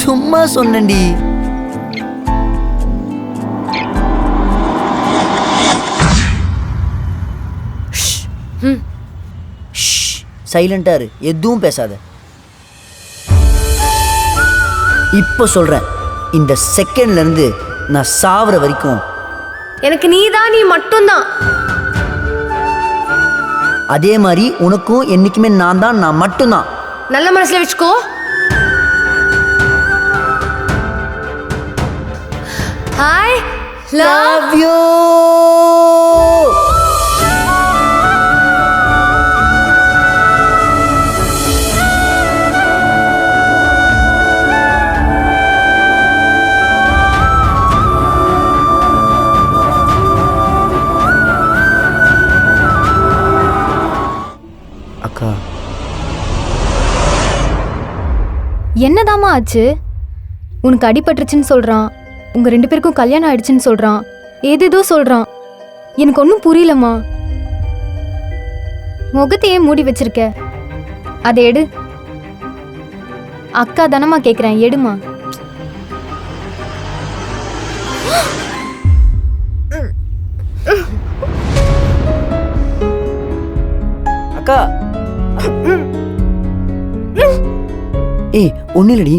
சும்மா சொன்னேன்டி. சைலண்டா இரு, எதுவும் பேசாத. இப்போ சொல்றேன், இந்த செகண்ட்ல இருந்து நான் சாவற வரைக்கும் எனக்கு நீ மட்டும்தான். அதே மாதிரி உனக்கும் என்னைக்குமே நான் மட்டும்தான். நல்ல மனசுல வச்சுக்கோ. Hi love you. அக்கா, என்னதாம்மா ஆச்சு? உனக்கு அடிபட்டுருச்சுன்னு சொல்றான், உங்க 2 பேருக்கும் கல்யாணம் ஆயிடுச்சுன்னு சொல்றான், ஏதேதோ சொல்றான். எனக்கு ஒன்றும் புரியலம்மா. முகத்தையே மூடி வச்சிருக்க, அதை எடு. அக்கா தானம்மா கேட்குறேன், எடுமா. அக்கா. ஏய், ஒன்னும் இல்லடி.